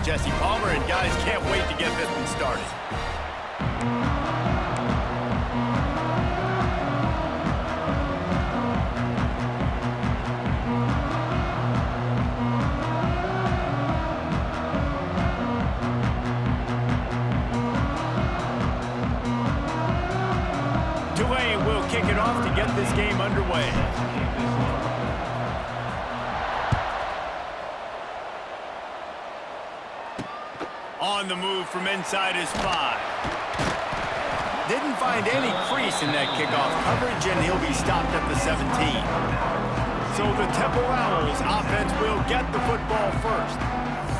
Jesse Palmer, and guys can't wait to get this one started. Tulane will kick it off to get this game underway. On the move from inside his 5. Didn't find any crease in that kickoff coverage, and he'll be stopped at the 17. So the Temple Owls offense will get the football first.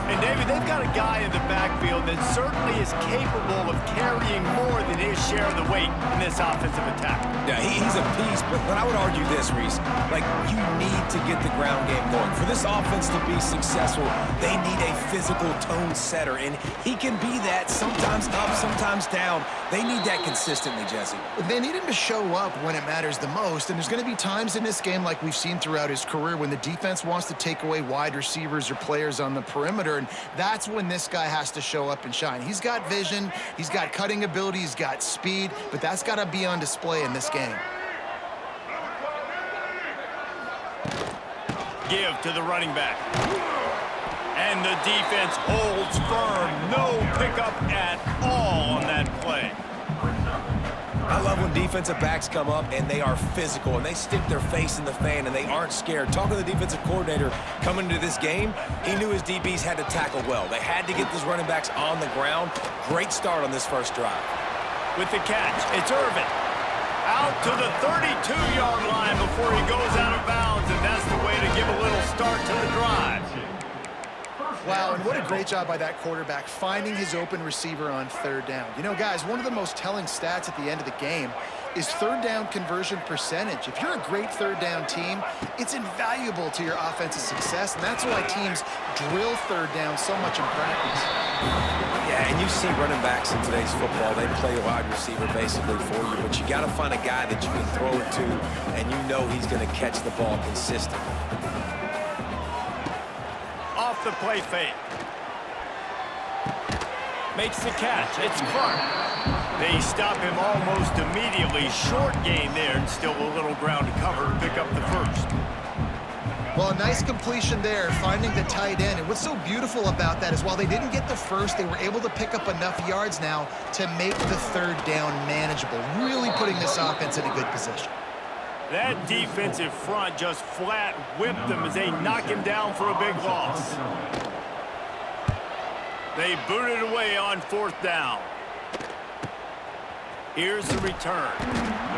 And, David, they've got a guy in the backfield that certainly is capable of carrying more than his share of the weight in this offensive attack. Yeah, he's a beast, but I would argue this, Reese. Like, you need to get the ground game going. For this offense to be successful, they need a physical tone setter, and he can be that, sometimes up, sometimes down. They need that consistently, Jesse. They need him to show up when it matters the most, and there's going to be times in this game like we've seen throughout his career when the defense wants to take away wide receivers or players on the perimeter, and that's when this guy has to show up and shine. He's got vision, he's got cutting ability, he's got speed, but that's got to be on display in this game. Give to the running back. And the defense holds firm. No pickup at all on that play. I love when defensive backs come up and they are physical and they stick their face in the fan and they aren't scared. Talking to the defensive coordinator coming into this game, he knew his DBs had to tackle well. They had to get those running backs on the ground. Great start on this first drive. With the catch, it's Irvin. Out to the 32-yard line before he goes out of bounds, and that's the way to give a little start to the drive. Wow, and what a great job by that quarterback, finding his open receiver on third down. You know, guys, one of the most telling stats at the end of the game is third down conversion percentage. If you're a great third down team, it's invaluable to your offensive success, and that's why teams drill third down so much in practice. Yeah, and you see running backs in today's football, they play a wide receiver basically for you, but you got to find a guy that you can throw it to, and you know he's going to catch the ball consistently. Off the play fake. Makes the catch. It's Clark. They stop him almost immediately. Short gain there, and still a little ground to cover to pick up the first. Well, a nice completion there, finding the tight end. And what's so beautiful about that is while they didn't get the first, they were able to pick up enough yards now to make the third down manageable, really putting this offense in a good position. That defensive front just flat whipped them as they knock him down for a big loss. They boot it away on fourth down. Here's the return.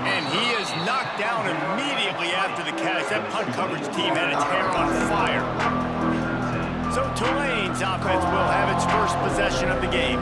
And he is knocked down immediately after the catch. That punt coverage team had its hair on fire. So Tulane's offense will have its first possession of the game.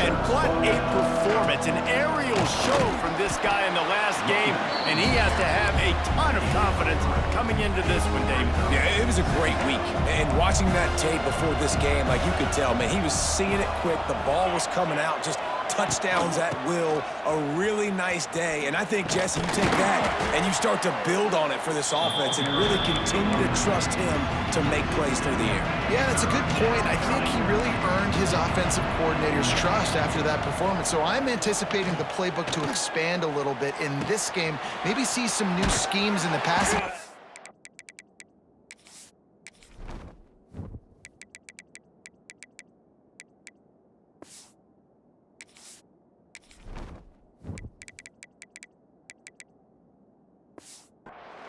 And what a performance. An aerial show from this guy in the last game. And he has to have a ton of confidence coming into this one, Dave. Yeah, it was a great week. And watching that tape before this game, like you could tell, man, he was seeing it quick. The ball was coming out, just touchdowns at will. A really nice day. And I think, Jesse, you take that and you start to build on it for this offense and really continue to trust him to make plays through the air. Yeah, that's a good point. I think he really earned his offensive coordinator's trust after that performance. So I'm anticipating the playbook to expand a little bit in this game, maybe see some new schemes in the passing.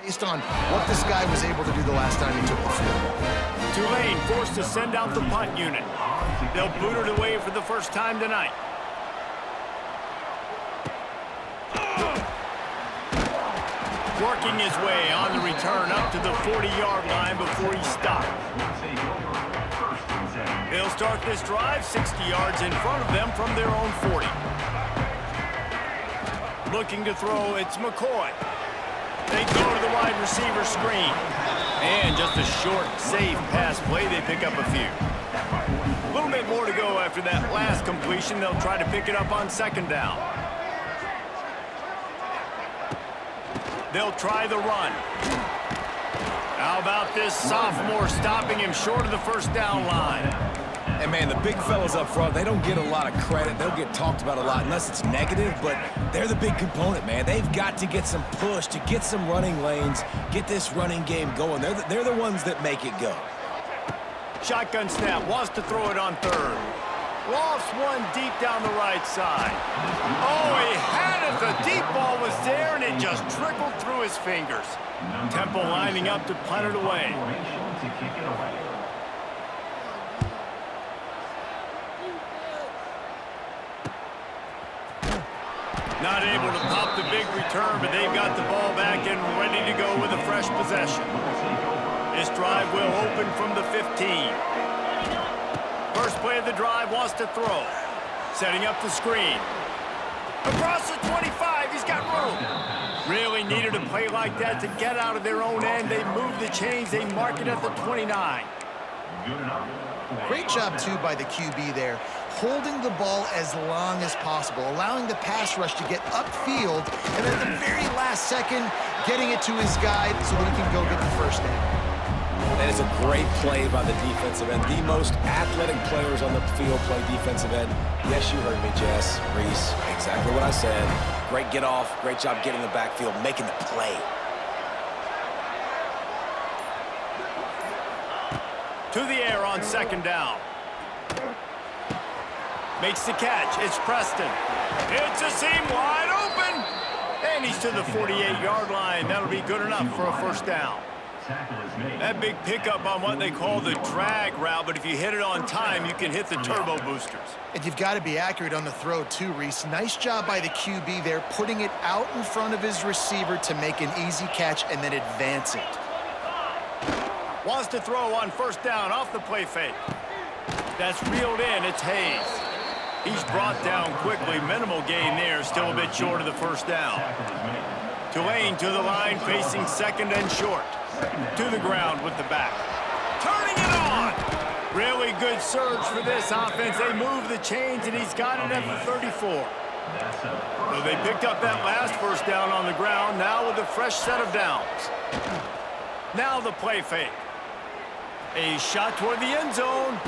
Based on what this guy was able to do the last time he took the field. Tulane forced to send out the punt unit. They'll boot it away for the first time tonight. Working his way on the return up to the 40-yard line before he stopped. They'll start this drive 60 yards in front of them from their own 40. Looking to throw, it's McCoy. They go to the wide receiver screen. And just a short, safe pass play, they pick up a few. A little bit more to go after that last completion. They'll try to pick it up on second down. They'll try the run. How about this sophomore stopping him short of the first down line? And, man, man, the big fellas up front, they don't get a lot of credit. They'll get talked about a lot unless it's negative, but they're the big component, man. They've got to get some push, to get some running lanes, get this running game going. They're the ones that make it go. Shotgun snap, wants to throw it on third. Lofts one deep down the right side. Oh, he had it. The deep ball was there, and it just trickled through his fingers. Temple lining up to punt it away. Not able to pop the big return, but they've got the ball back and ready to go with a fresh possession. This drive will open from the 15. First play of the drive, wants to throw. Setting up the screen. Across the 25, he's got room. Really needed a play like that to get out of their own end. They move the chains, they mark it at the 29. Great job, too, by the QB there, holding the ball as long as possible, allowing the pass rush to get upfield, and at the very last second, getting it to his guy so that he can go get the first down. That is a great play by the defensive end. The most athletic players on the field play defensive end. Yes, you heard me, Jess, Reese. Exactly what I said. Great get off. Great job getting the backfield, making the play. To the air on second down. Makes the catch. It's Preston. It's a seam wide open. And he's to the 48-yard line. That'll be good enough for a first down. That big pickup on what they call the drag route, but if you hit it on time, you can hit the turbo boosters. And you've got to be accurate on the throw, too, Reese. Nice job by the QB there, putting it out in front of his receiver to make an easy catch and then advance it. Wants to throw on first down off the play fake. That's reeled in. It's Hayes. He's brought down quickly. Minimal gain there. Still a bit short of the first down. Tulane to the line, facing second and short. To the ground with the back. Turning it on! Really good surge for this offense. They move the chains, and he's got it at the 34. So they picked up that last first down on the ground, now with a fresh set of downs. Now the play fake. A shot toward the end zone.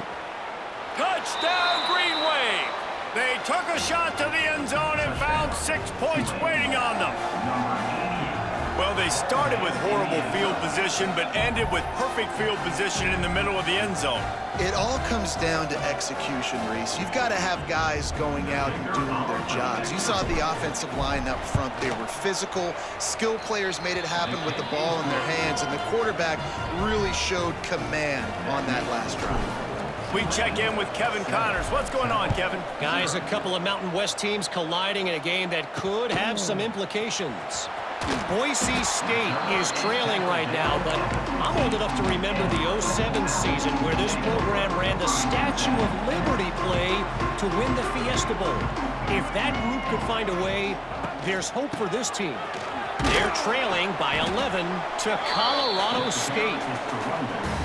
Touchdown, Green Wave! They took a shot to the end zone and found 6 points waiting on them. Well, they started with horrible field position, but ended with perfect field position in the middle of the end zone. It all comes down to execution, Reese. You've got to have guys going out and doing their jobs. You saw the offensive line up front. They were physical. Skill players made it happen with the ball in their hands, and the quarterback really showed command on that last drive. We check in with Kevin Connors. What's going on, Kevin? Guys, a couple of Mountain West teams colliding in a game that could have some implications. Boise State is trailing right now, but I'm old enough to remember the 07 season where this program ran the Statue of Liberty play to win the Fiesta Bowl. If that group could find a way, there's hope for this team. They're trailing by 11 to Colorado State.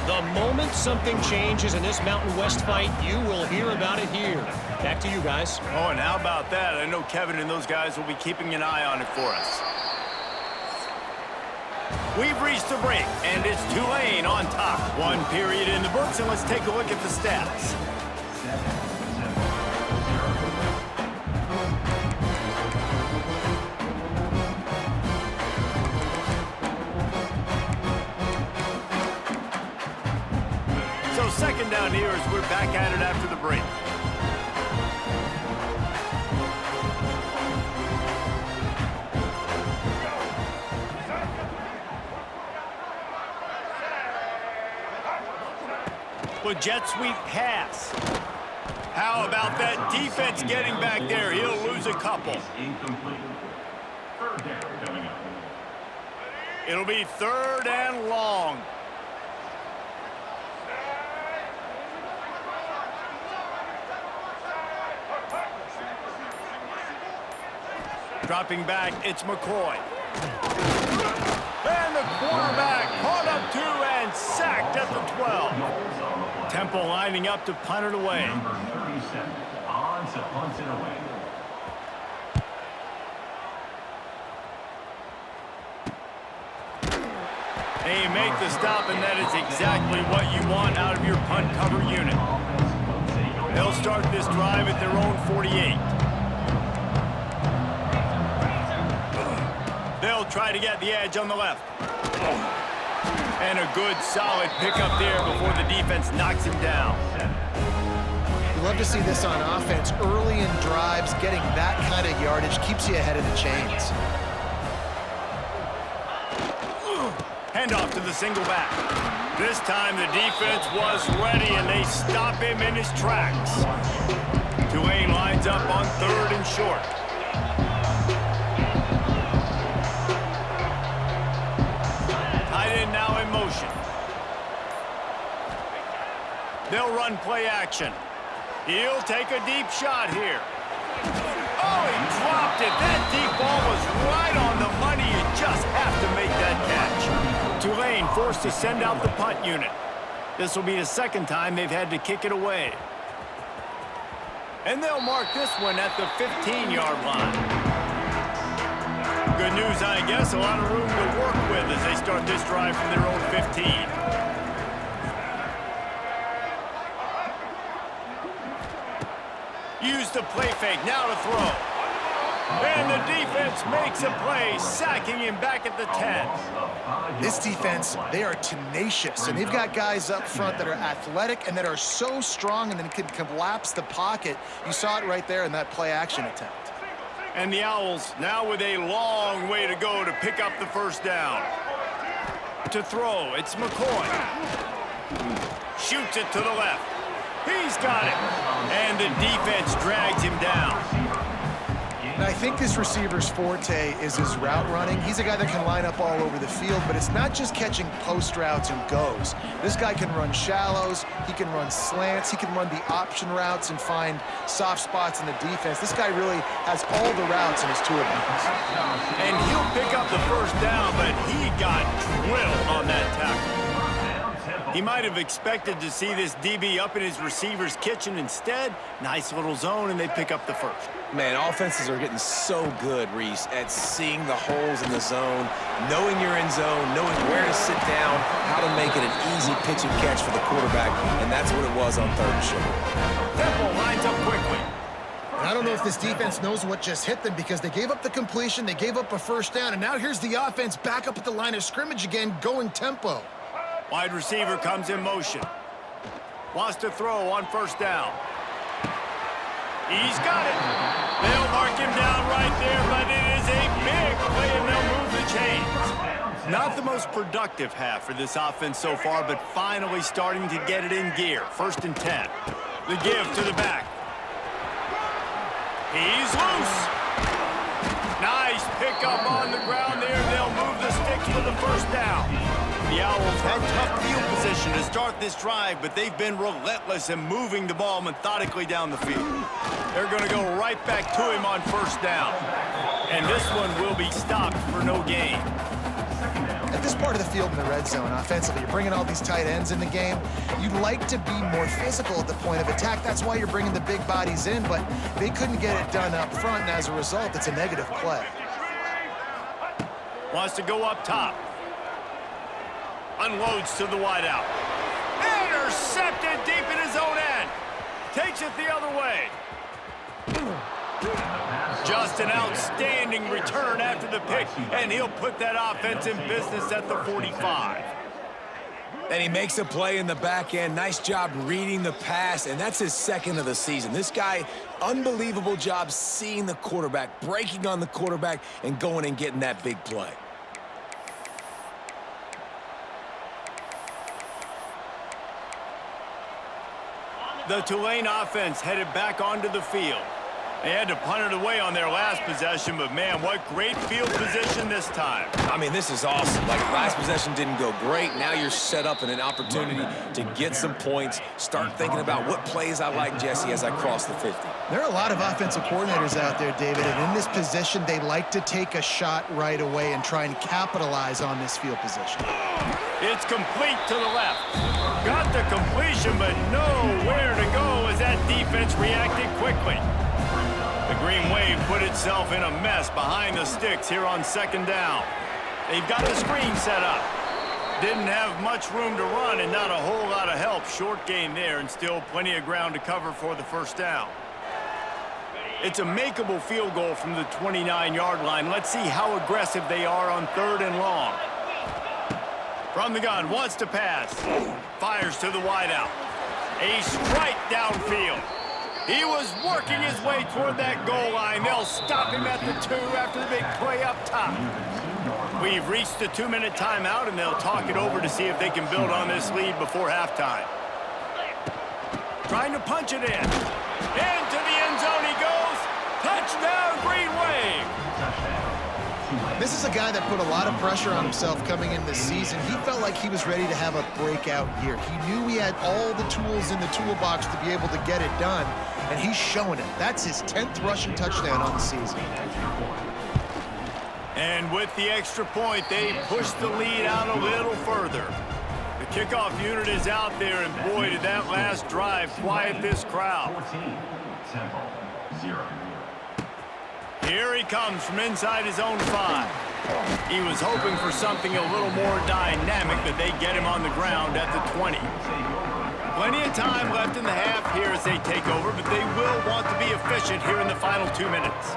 The moment something changes in this Mountain West fight, you will hear about it here. Back to you guys. Oh, and how about that? I know Kevin and those guys will be keeping an eye on it for us. We've reached the break, and it's Tulane on top. One period in the books, and let's take a look at the stats. So second down here as we're back at it after the break. With jet sweep pass. How about that defense getting back there? He'll lose a couple. It'll be third and long. Dropping back, it's McCoy. And the quarterback caught up to and sacked at the 12. Temple lining up to punt it away. Number 37 on to punt it away. They make the stop, and that is exactly what you want out of your punt cover unit. They'll start this drive at their own 48. They'll try to get the edge on the left. And a good, solid pickup there before the defense knocks him down. You love to see this on offense. Early in drives, getting that kind of yardage keeps you ahead of the chains. Handoff to the single back. This time the defense was ready, and they stop him in his tracks. Tulane lines up on 3rd and short. Tight end now in motion. They'll run play action. He'll take a deep shot here. Oh, he dropped it. That deep ball was right on the money. You just have to make that catch. Tulane forced to send out the punt unit. This will be the second time they've had to kick it away. And they'll mark this one at the 15-yard line. Good news, I guess. A lot of room to work with as they start this drive from their own 15. Use the play fake, now to throw. And the defense makes a play, sacking him back at the 10. This defense, they are tenacious, and they've got guys up front that are athletic and that are so strong and then can collapse the pocket. You saw it right there in that play action attempt. And the Owls now with a long way to go to pick up the first down. To throw, it's McCoy. Shoots it to the left. He's got it. And the defense drags him down. And I think this receiver's forte is his route running. He's a guy that can line up all over the field, but it's not just catching post routes and goes. This guy can run shallows, he can run slants, he can run the option routes and find soft spots in the defense. This guy really has all the routes in his toolbox. And he'll pick up the first down, but he got drilled on that tackle. He might have expected to see this DB up in his receiver's kitchen. Instead, nice little zone, and they pick up the first. Man, offenses are getting so good, Reese, at seeing the holes in the zone, knowing you're in zone, knowing where to sit down, how to make it an easy pitch and catch for the quarterback, and that's what it was on 3rd and short. Temple lines up quickly. And I don't know if this defense knows what just hit them because they gave up the completion, they gave up a first down, and now here's the offense back up at the line of scrimmage again, going tempo. Wide receiver comes in motion. Wants to throw on first down. He's got it. They'll mark him down right there, but it is a big play, and they'll move the chains. Not the most productive half for this offense so far, but finally starting to get it in gear. 1st and 10. The give to the back. He's loose. Nice pickup on the ground there. They'll move the sticks for the first down. The Owls had tough field position to start this drive, but they've been relentless in moving the ball methodically down the field. They're going to go right back to him on first down. And this one will be stopped for no gain. At this part of the field in the red zone, offensively, you're bringing all these tight ends in the game. You'd like to be more physical at the point of attack. That's why you're bringing the big bodies in, but they couldn't get it done up front, and as a result, it's a negative play. Wants to go up top. Unloads to the wideout. Intercepted deep in his own end. Takes it the other way. Just an outstanding return after the pick, and he'll put that offense in business at the 45. And he makes a play in the back end. Nice job reading the pass, and that's his 2nd of the season. This guy, unbelievable job seeing the quarterback, breaking on the quarterback, and going and getting that big play. The Tulane offense headed back onto the field. They had to punt it away on their last possession, but man, what great field position this time. I mean, this is awesome. Like, last possession didn't go great. Now you're set up in an opportunity to get some points, start thinking about what plays I like, Jesse, as I cross the 50. There are a lot of offensive coordinators out there, David, and in this position, they like to take a shot right away and try and capitalize on this field position. It's complete to the left. Got the completion, but nowhere to go as that defense reacted quickly. The Green Wave put itself in a mess behind the sticks here on 2nd down. They've got the screen set up. Didn't have much room to run and not a whole lot of help. Short gain there and still plenty of ground to cover for the first down. It's a makeable field goal from the 29-yard line. Let's see how aggressive they are on 3rd and long. From the gun, wants to pass. Fires to the wideout. A strike downfield. He was working his way toward that goal line. They'll stop him at the 2 after the big play up top. We've reached the 2-minute timeout, and they'll talk it over to see if they can build on this lead before halftime. Trying to punch it in. Into the end zone he goes. Touchdown, Green Wave. This is a guy that put a lot of pressure on himself coming in this season. He felt like he was ready to have a breakout year. He knew he had all the tools in the toolbox to be able to get it done, and he's showing it. That's his 10th rushing touchdown on the season. And with the extra point, they push the lead out a little further. The kickoff unit is out there, and boy, did that last drive quiet this crowd. 14, Temple, 0. Here he comes from inside his own 5. He was hoping for something a little more dynamic, but they get him on the ground at the 20. Plenty of time left in the half here as they take over, but they will want to be efficient here in the final 2 minutes.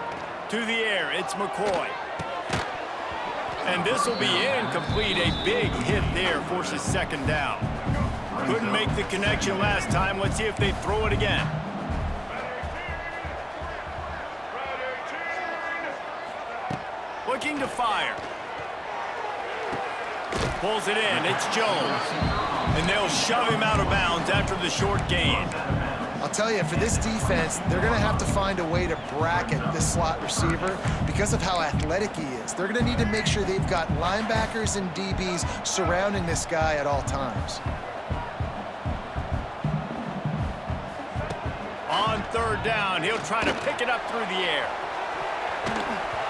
To the air, it's McCoy. And this will be incomplete. A big hit there forces 2nd down. Couldn't make the connection last time. Let's see if they throw it again. Looking to fire. Pulls it in. It's Jones. And they'll shove him out of bounds after the short gain. I'll tell you, for this defense, they're going to have to find a way to bracket this slot receiver because of how athletic he is. They're going to need to make sure they've got linebackers and DBs surrounding this guy at all times. On 3rd down, he'll try to pick it up through the air.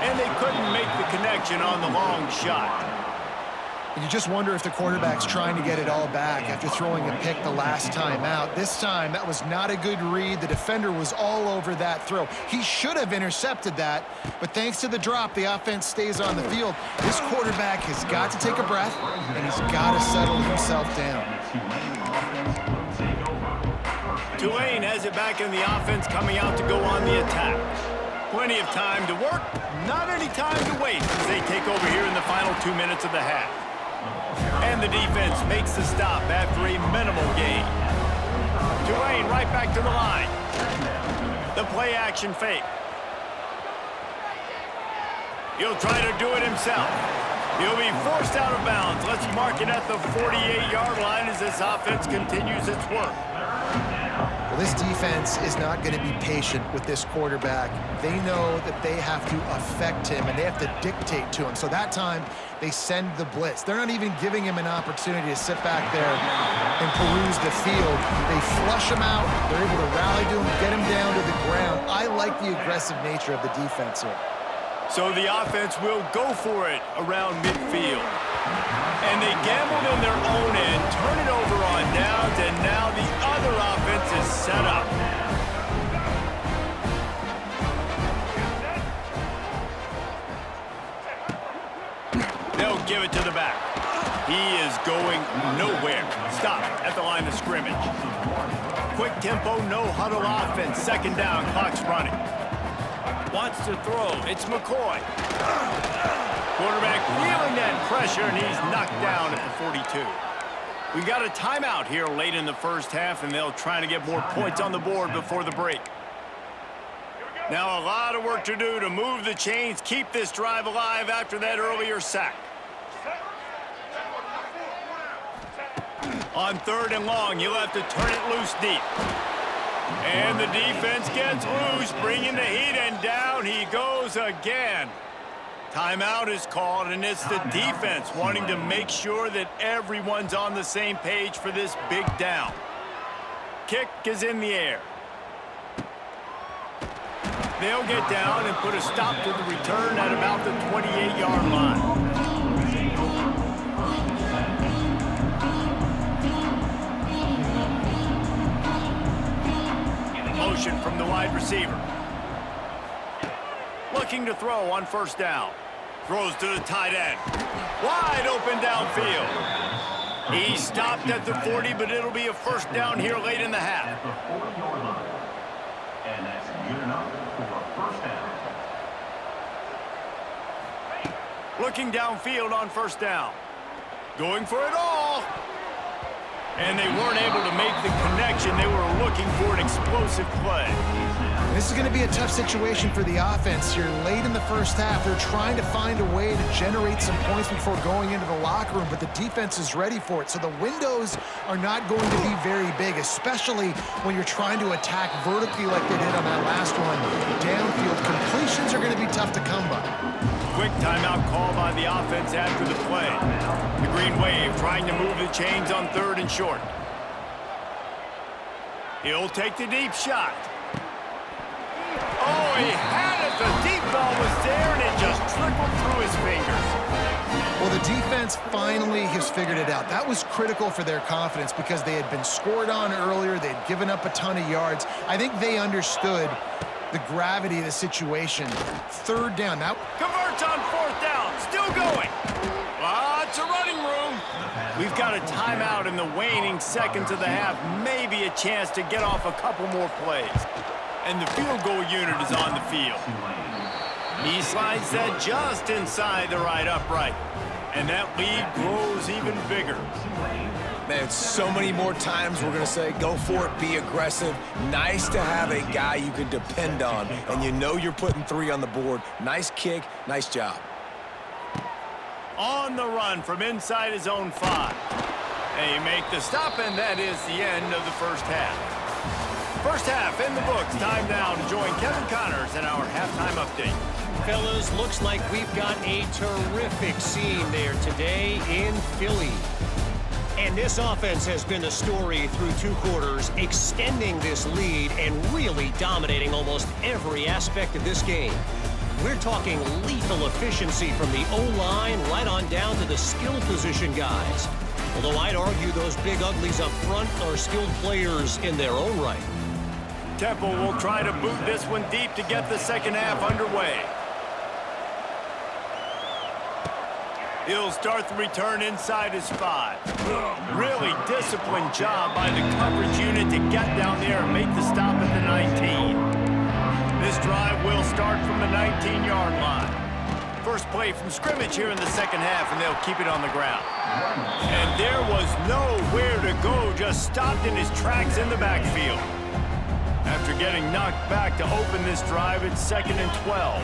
And they couldn't make the connection on the long shot. And you just wonder if the quarterback's trying to get it all back after throwing a pick the last time out. This time, that was not a good read. The defender was all over that throw. He should have intercepted that, but thanks to the drop, the offense stays on the field. This quarterback has got to take a breath, and he's got to settle himself down. Tulane has it back in the offense, coming out to go on the attack. Plenty of time to work, not any time to waste as they take over here in the final 2 minutes of the half. And the defense makes the stop after a minimal gain. Tulane right back to the line. The play action fake. He'll try to do it himself. He'll be forced out of bounds. Let's mark it at the 48-yard line as this offense continues its work. Well, this defense is not going to be patient with this quarterback. They know that they have to affect him, and they have to dictate to him. So that time, they send the blitz. They're not even giving him an opportunity to sit back there and peruse the field. They flush him out. They're able to rally to him, get him down to the ground. I like the aggressive nature of the defense here. So the offense will go for it around midfield. And they gambled in their own end, turn it over on downs, and now the other offense is set up. They'll give it to the back. He is going nowhere. Stop at the line of scrimmage. Quick tempo, no huddle offense. 2nd down, clock's running. Wants to throw. It's McCoy. Quarterback feeling that pressure, and he's knocked down at the 42. We got a timeout here late in the first half, and they'll try to get more points on the board before the break. Now a lot of work to do to move the chains, keep this drive alive after that earlier sack. On 3rd and long, you'll have to turn it loose deep. And the defense gets loose, bringing the heat, and down he goes again. Timeout is called, and it's the defense wanting to make sure that everyone's on the same page for this big down. Kick is in the air. They'll get down and put a stop to the return at about the 28-yard line. Motion from the wide receiver. Looking to throw on 1st down. Throws to the tight end. Wide open downfield. He stopped at the 40, but it'll be a first down here late in the half. At the 40-yard line. And that's good enough for a first down. Looking downfield on first down. Going for it all. And they weren't able to make the connection. They were looking for an explosive play. This is going to be a tough situation for the offense here. Late in the first half, they're trying to find a way to generate some points before going into the locker room, but the defense is ready for it. So the windows are not going to be very big, especially when you're trying to attack vertically like they did on that last one. Downfield completions are going to be tough to come by. Quick timeout call by the offense after the play. The Green Wave trying to move the chains on 3rd and short. He'll take the deep shot. Oh, he had it. The deep ball was there, and it just trickled through his fingers. Well, the defense finally has figured it out. That was critical for their confidence because they had been scored on earlier. They had given up a ton of yards. I think they understood the gravity of the situation. 3rd down. Now Converts on 4th down. Still going. Lots of running room. We've got a timeout in the waning seconds of the half. Maybe a chance to get off a couple more plays. And the field goal unit is on the field. He slides that just inside the right upright. And that lead grows even bigger. Man, so many more times we're going to say, go for it, be aggressive. Nice to have a guy you can depend on, and you know you're putting 3 on the board. Nice kick, nice job. On the run from inside his own 5. They make the stop, and that is the end of the first half. First half in the books. Time now to join Kevin Connors in our halftime update. Fellas, looks like we've got a terrific scene there today in Philly. And this offense has been the story through 2 quarters, extending this lead and really dominating almost every aspect of this game. We're talking lethal efficiency from the O-line right on down to the skill position guys. Although I'd argue those big uglies up front are skilled players in their own right. Temple will try to boot this one deep to get the second half underway. He'll start the return inside his 5. Really disciplined job by the coverage unit to get down there and make the stop at the 19. This drive will start from the 19-yard line. First play from scrimmage here in the second half, and they'll keep it on the ground. And there was nowhere to go, just stopped in his tracks in the backfield. After getting knocked back to open this drive, it's 2nd and 12.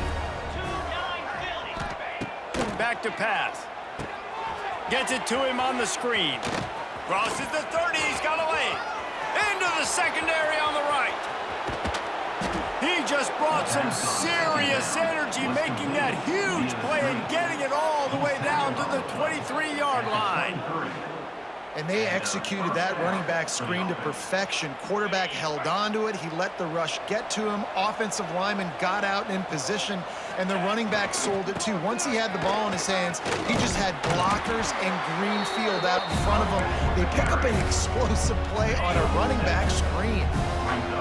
Back to pass. Gets it to him on the screen. Crosses the 30, he's got a lane. Into the secondary on the right. He just brought some serious energy, making that huge play and getting it all the way down to the 23-yard line. And they executed that running back screen to perfection. Quarterback held on to it. He let the rush get to him. Offensive lineman got out in position, and the running back sold it too. Once he had the ball in his hands, he just had blockers and green field out in front of him. They pick up an explosive play on a running back screen.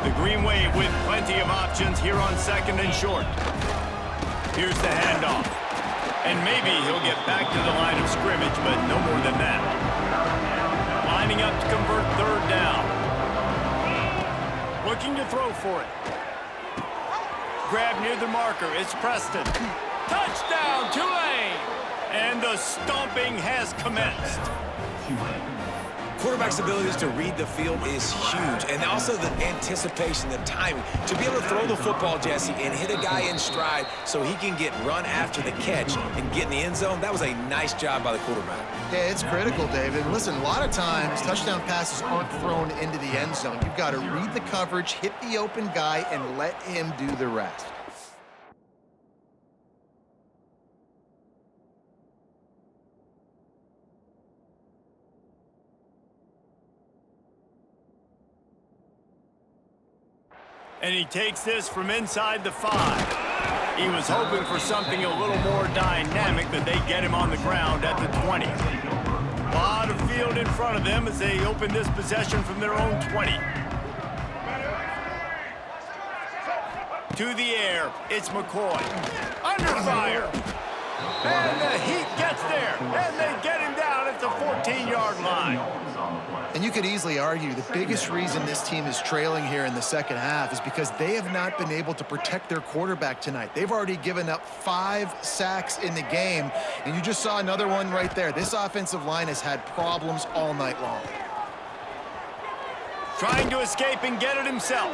The Green Wave with plenty of options here on 2nd and short. Here's the handoff. And maybe he'll get back to the line of scrimmage, but no more than that. Lining up to convert 3rd down. Looking to throw for it. Grab near the marker. It's Preston. Touchdown, Tulane! And the stomping has commenced. Quarterback's abilities to read the field is huge, and also the anticipation, the timing. To be able to throw the football, Jesse, and hit a guy in stride so he can get run after the catch and get in the end zone, that was a nice job by the quarterback. Yeah, it's critical, David. Listen, a lot of times touchdown passes aren't thrown into the end zone. You've got to read the coverage, hit the open guy, and let him do the rest. And he takes this from inside the 5. He was hoping for something a little more dynamic, but they get him on the ground at the 20. A lot of field in front of them as they open this possession from their own 20. To the air, it's McCoy. Under fire. And the Heat gets there, and they get him down at the 14-yard line. And you could easily argue the biggest reason this team is trailing here in the second half is because they have not been able to protect their quarterback tonight. They've already given up 5 sacks in the game, and you just saw another one right there. This offensive line has had problems all night long. Trying to escape and get it himself.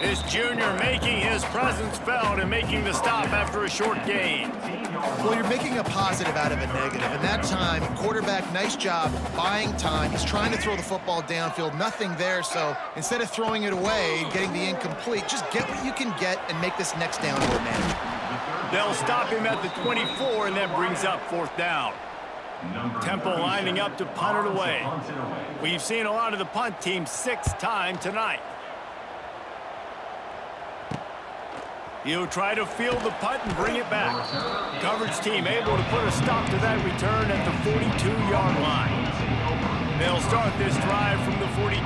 This junior making his presence felt and making the stop after a short gain. Well, you're making a positive out of a negative. And that time, quarterback, nice job buying time. He's trying to throw the football downfield. Nothing there. So instead of throwing it away and getting the incomplete, just get what you can get and make this next down more manageable. They'll stop him at the 24, and that brings up 4th down. Temple lining up to punt it away. We've seen a lot of the punt team 6 times tonight. He'll try to field the punt and bring it back. Coverage team able to put a stop to that return at the 42-yard line. They'll start this drive from the 42.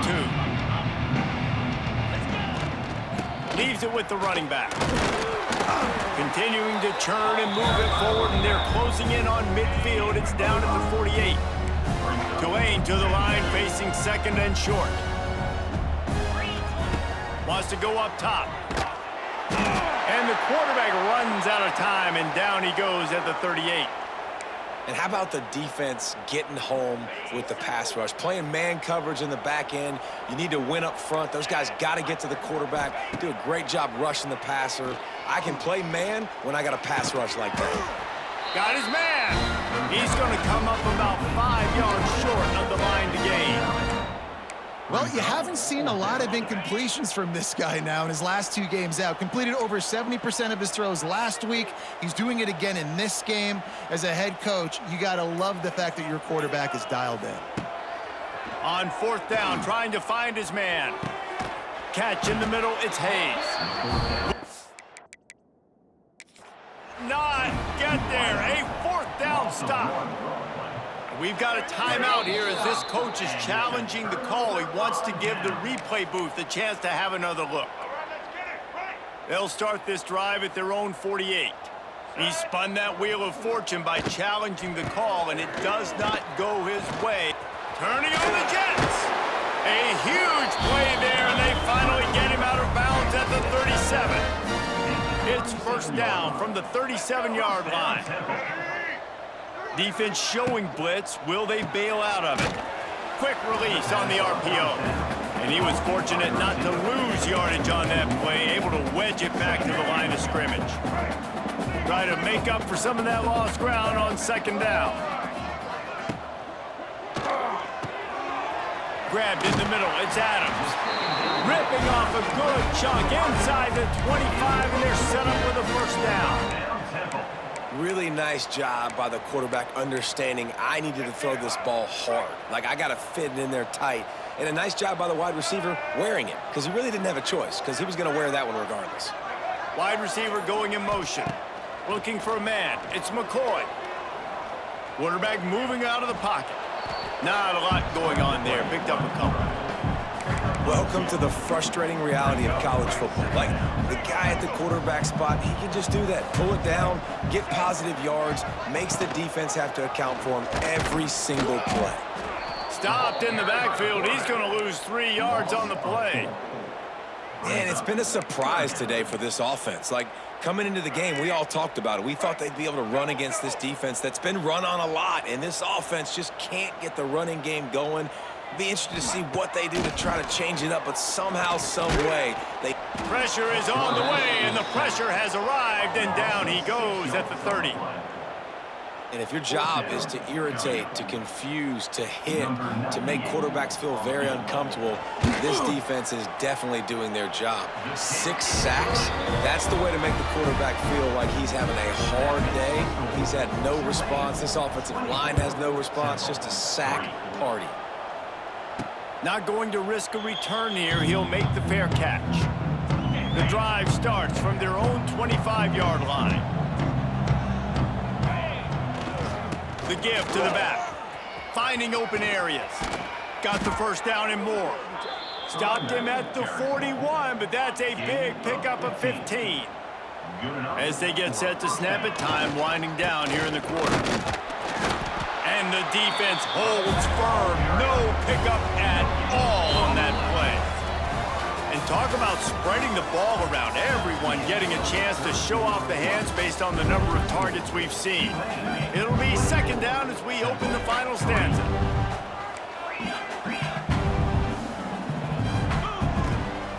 Leaves it with the running back. Continuing to churn and move it forward, and they're closing in on midfield. It's down at the 48. Tulane to the line, facing 2nd and short. Wants to go up top. And the quarterback runs out of time, and down he goes at the 38. And how about the defense getting home with the pass rush? Playing man coverage in the back end. You need to win up front. Those guys got to get to the quarterback. Do a great job rushing the passer. I can play man when I got a pass rush like that. Got his man. He's going to come up about 5 yards short of the line to gain. Well, you haven't seen a lot of incompletions from this guy now in his last 2 games out. Completed over 70% of his throws last week. He's doing it again in this game. As a head coach, you got to love the fact that your quarterback is dialed in. On 4th down, trying to find his man. Catch in the middle, it's Hayes. Not get there, a 4th down stop. We've got a timeout here as this coach is challenging the call. He wants to give the replay booth a chance to have another look. They'll start this drive at their own 48. He spun that wheel of fortune by challenging the call, and it does not go his way. Turning on the Jets. A huge play there, and they finally get him out of bounds at the 37. It's 1st down from the 37-yard line. Defense showing blitz. Will they bail out of it? Quick release on the RPO. And he was fortunate not to lose yardage on that play, able to wedge it back to the line of scrimmage. Try to make up for some of that lost ground on 2nd down. Grabbed in the middle. It's Adams. Ripping off a good chunk inside the 25, and they're set up with a 1st down. Really nice job by the quarterback understanding I needed to throw this ball hard. Like, I got to fit it in there tight. And a nice job by the wide receiver wearing it, because he really didn't have a choice, because he was going to wear that one regardless. Wide receiver going in motion. Looking for a man. It's McCoy. Quarterback moving out of the pocket. Not a lot going on there. Picked up a couple. Welcome to the frustrating reality of college football. Like, the guy at the quarterback spot, he can just do that. Pull it down, get positive yards, makes the defense have to account for him every single play. Stopped in the backfield. He's going to lose 3 yards on the play. Man, it's been a surprise today for this offense. Like, coming into the game, we all talked about it. We thought they'd be able to run against this defense that's been run on a lot, and this offense just can't get the running game going. Be interested to see what they do to try to change it up, but somehow, some way, they... Pressure is on the way, and the pressure has arrived, and down he goes at the 30. And if your job is to irritate, to confuse, to hit, to make quarterbacks feel very uncomfortable, this defense is definitely doing their job. 6 sacks, that's the way to make the quarterback feel like he's having a hard day. He's had no response. This offensive line has no response, just a sack party. Not going to risk a return here. He'll make the fair catch. The drive starts from their own 25-yard line. The give to the back. Finding open areas. Got the 1st down and more. Stopped him at the 41, but that's a big pickup of 15. As they get set to snap it, time winding down here in the quarter. And the defense holds firm. No pickup at all on that play. And talk about spreading the ball around. Everyone getting a chance to show off the hands based on the number of targets we've seen. It'll be second down as we open the final stanza.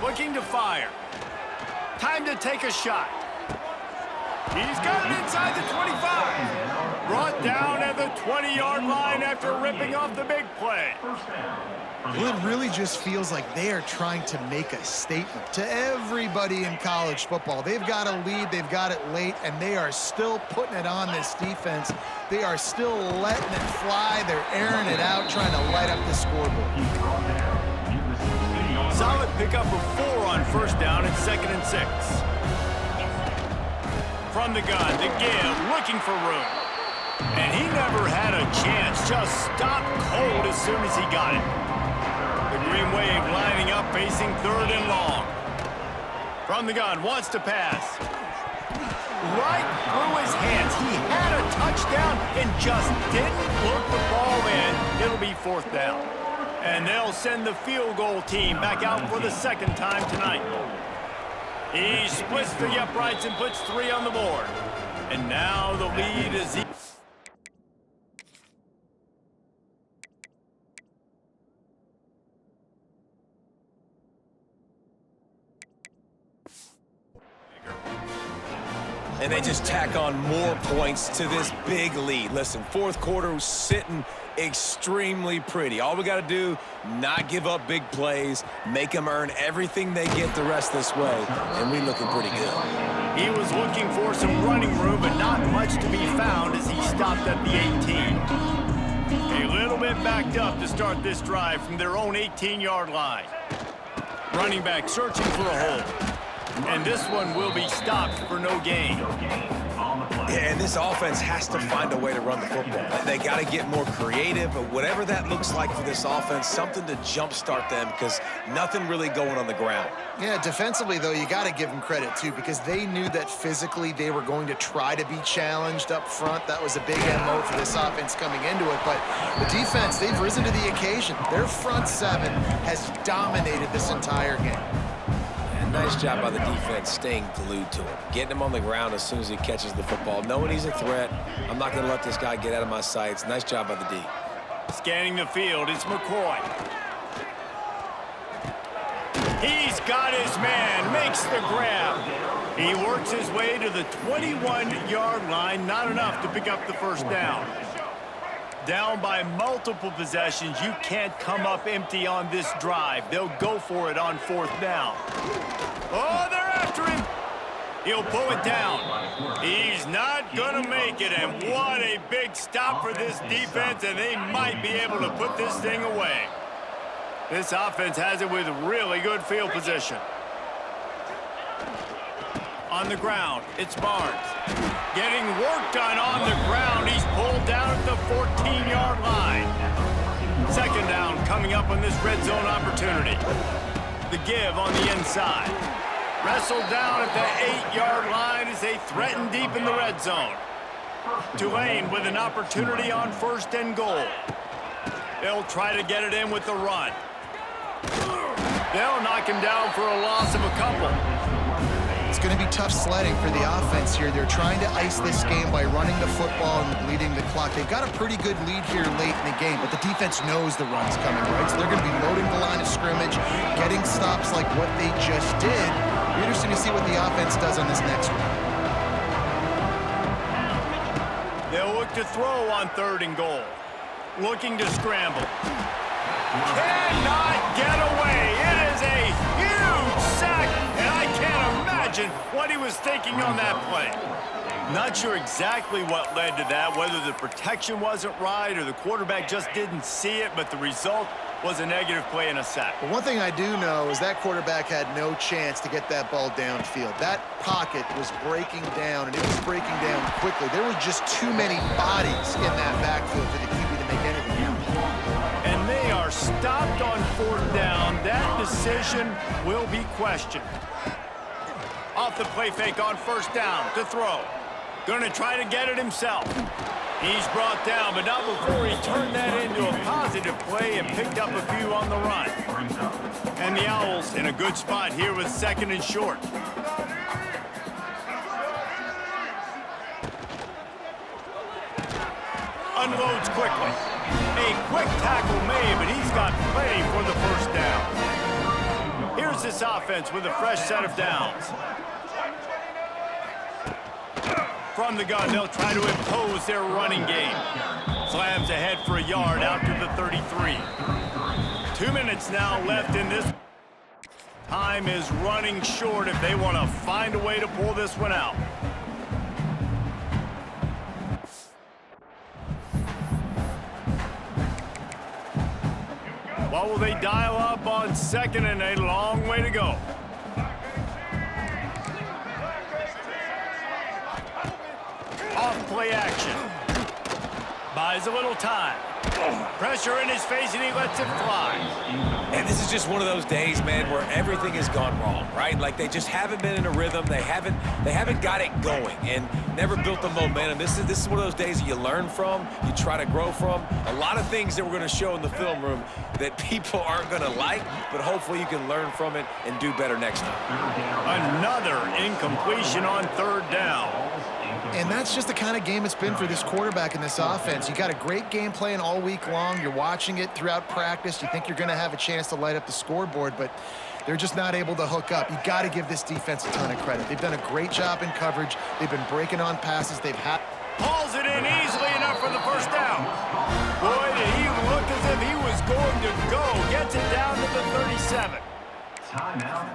Looking to fire. Time to take a shot. He's got it inside the 25. Brought down at the 20-yard line after ripping off the big play. Well, it really just feels like they are trying to make a statement to everybody in college football. They've got a lead, they've got it late, and they are still putting it on this defense. They are still letting it fly. They're airing it out, trying to light up the scoreboard. Solid pickup of 4 on first down and 2nd and 6. From the gun, the give, looking for room. And he never had a chance, just stopped cold as soon as he got it. The Green Wave lining up, facing 3rd and long. From the gun, wants to pass. Right through his hands. He had a touchdown and just didn't look the ball in. It'll be 4th down. And they'll send the field goal team back out for the 2nd time tonight. He splits the uprights and puts 3 on the board. And now the lead is... And they just tack on more points to this big lead. Listen, 4th quarter was sitting extremely pretty. All we got to do, not give up big plays, make them earn everything they get the rest this way, and we looking pretty good. He was looking for some running room, but not much to be found as he stopped at the 18. A little bit backed up to start this drive from their own 18-yard line. Running back searching for a hole. And this one will be stopped for no gain. Yeah, and this offense has to find a way to run the football. They got to get more creative, but whatever that looks like for this offense, something to jumpstart them because nothing really going on the ground. Yeah, defensively, though, you got to give them credit, too, because they knew that physically they were going to try to be challenged up front. That was a big MO for this offense coming into it. But the defense, they've risen to the occasion. Their front 7 has dominated this entire game. Nice job by the defense staying glued to him, getting him on the ground as soon as he catches the football, knowing he's a threat. I'm not going to let this guy get out of my sights. Nice job by the D. Scanning the field, it's McCoy. He's got his man, makes the grab. He works his way to the 21-yard line, not enough to pick up the 1st down. Down by multiple possessions, you can't come up empty on this drive. They'll go for it on 4th down. Oh, they're after him. He'll pull it down. He's not going to make it, and what a big stop for this defense, and they might be able to put this thing away. This offense has it with really good field position. On the ground, it's Barnes. Getting work done on the ground. He's pulled down at the 14-yard line. 2nd down coming up on this red zone opportunity. The give on the inside. Wrestled down at the 8-yard line as they threaten deep in the red zone. Tulane with an opportunity on 1st and goal. They'll try to get it in with the run. They'll knock him down for a loss of a couple. It's going to be tough sledding for the offense here. They're trying to ice this game by running the football and bleeding the clock. They've got a pretty good lead here late in the game, but the defense knows the run's coming, right? So they're going to be loading the line of scrimmage, getting stops like what they just did. It'll be interesting to see what the offense does on this next one. They'll look to throw on 3rd and goal. Looking to scramble. Cannot get away. It is a huge sack, and I can't imagine what he was thinking on that play. Not sure exactly what led to that, whether the protection wasn't right or the quarterback just didn't see it, but the result was a negative play and a sack. But one thing I do know is that quarterback had no chance to get that ball downfield. That pocket was breaking down, and it was breaking down quickly. There were just too many bodies in that backfield for the QB to make anything happen. And they are stopped on 4th down. That decision will be questioned. Off the the play fake on first down to throw. Gonna try to get it himself. He's brought down, but not before he turned that into a positive play and picked up a few on the run. And the Owls in a good spot here with 2nd and short. Unloads quickly. A quick tackle made, but he's got plenty for the first down. Here's this offense with a fresh set of downs. From the gun, they'll try to impose their running game. Slams ahead for a yard out to the 33. 2 minutes now left in this. Time is running short if they want to find a way to pull this one out. What will they dial up on 2nd and a long way to go? Off play action. Buys a little time. Pressure in his face, and he lets it fly. And this is just one of those days, man, where everything has gone wrong, right? Like they just haven't been in a rhythm. They haven't got it going and never built the momentum. This is one of those days that you learn from, you try to grow from. A lot of things that we're going to show in the film room that people aren't going to like, but hopefully you can learn from it and do better next time. Another incompletion on 3rd down. And that's just the kind of game it's been for this quarterback in this offense. You got a great game plan all week long. You're watching it throughout practice. You think you're going to have a chance to light up the scoreboard, but they're just not able to hook up. You got to give this defense a ton of credit. They've done a great job in coverage. They've been breaking on passes. They've had... Hauls it in easily enough for the first down. Boy, did he look as if he was going to go. Gets it down to the 37.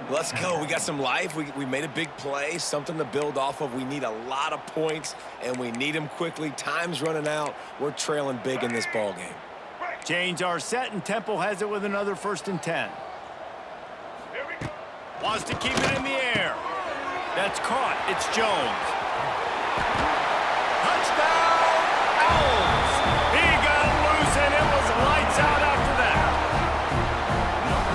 Let's go. We got some life. We made a big play, something to build off of. We need a lot of points, and we need them quickly. Time's running out. We're trailing big in this ball game. Change our set, and Temple has it with another 1st and 10. Wants to keep it in the air. That's caught. It's Jones. Touchdown, Owls! He got loose, and it was lights out after that.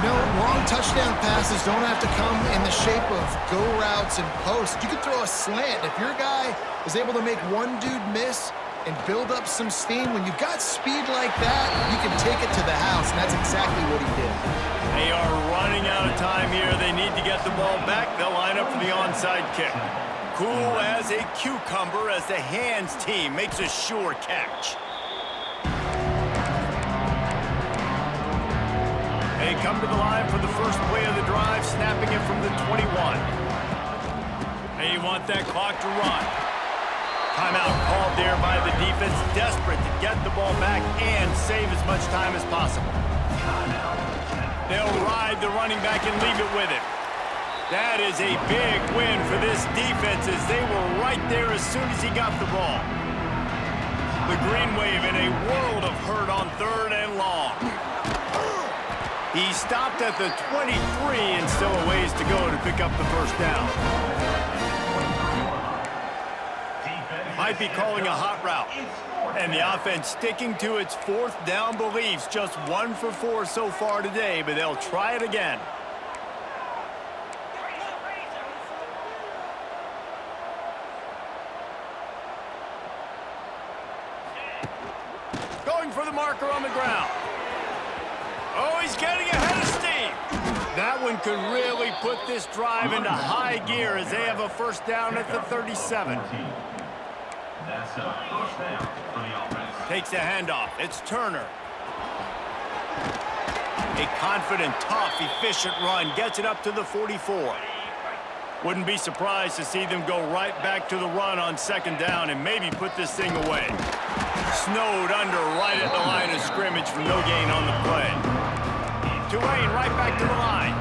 You know, long touchdown passes don't have to come in the shape of go routes and posts. You can throw a slant. If your guy is able to make one dude miss and build up some steam, when you've got speed like that, you can take it to the house, and that's exactly what he did. They are running out of time here. They need to get the ball back. They'll line up for the onside kick. Cool as a cucumber as the hands team makes a sure catch. They come to the line for the first play of the drive, snapping it from the 21. They want that clock to run. Timeout called there by the defense, desperate to get the ball back and save as much time as possible. They'll ride the running back and leave it with him. That is a big win for this defense as they were right there as soon as he got the ball. The Green Wave in a world of hurt on 3rd and long. He stopped at the 23 and still a ways to go to pick up the first down. Might be calling a hot route. And the offense sticking to its 4th down beliefs. Just 1 for 4 so far today, but they'll try it again. Going for the marker on the ground. Oh, he's getting ahead of steam. That one could really put this drive into high gear as they have a first down at the 37. That's a first down for the offense. Takes the handoff. It's Turner. A confident, tough, efficient run. Gets it up to the 44. Wouldn't be surprised to see them go right back to the run on 2nd down and maybe put this thing away. Snowed under right at the line of scrimmage for no gain on the play. Tulane right back to the line.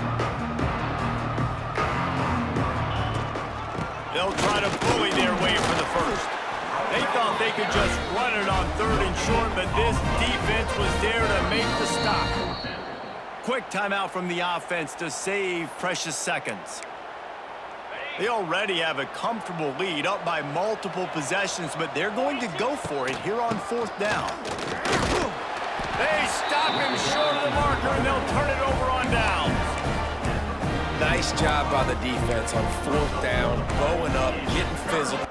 They'll try to bully their way for the first. They thought they could just run it on 3rd and short, but this defense was there to make the stop. Quick timeout from the offense to save precious seconds. They already have a comfortable lead, up by multiple possessions, but they're going to go for it here on 4th down. They stop him short of the marker, and they'll turn it over on downs. Nice job by the defense on 4th down, bowing up, getting physical.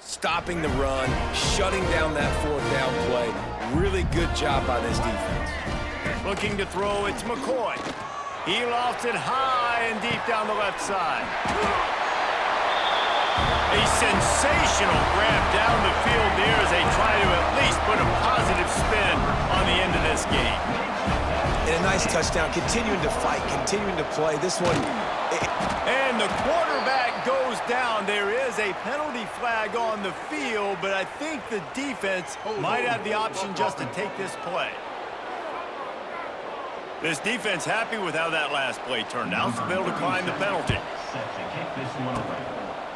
Stopping the run, shutting down that 4th down play. Really good job by this defense. Looking to throw, it's McCoy. He lofts it high and deep down the left side. A sensational grab down the field there as they try to at least put a positive spin on the end of this game. And a nice touchdown, continuing to fight, continuing to play. This one... And the quarterback goes down. There is a penalty flag on the field, but I think the defense might have the option just to take this play. This defense happy with how that last play turned out, so they'll decline the penalty.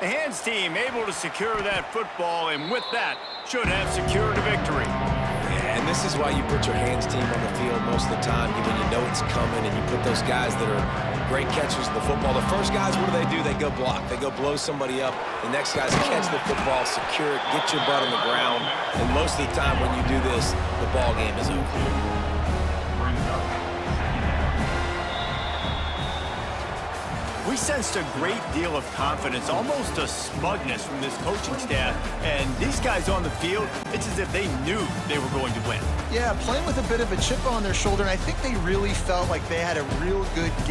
The hands team able to secure that football, and with that, should have secured a victory. Yeah, and this is why you put your hands team on the field most of the time, when you know it's coming, and you put those guys that are great catchers of the football. The first guys, what do? They go block. They go blow somebody up. The next guys catch the football, secure it, get your butt on the ground, and most of the time when you do this, the ball game is over. We sensed a great deal of confidence, almost a smugness from this coaching staff. And these guys on the field, it's as if they knew they were going to win. Yeah, playing with a bit of a chip on their shoulder, and I think they really felt like they had a real good game.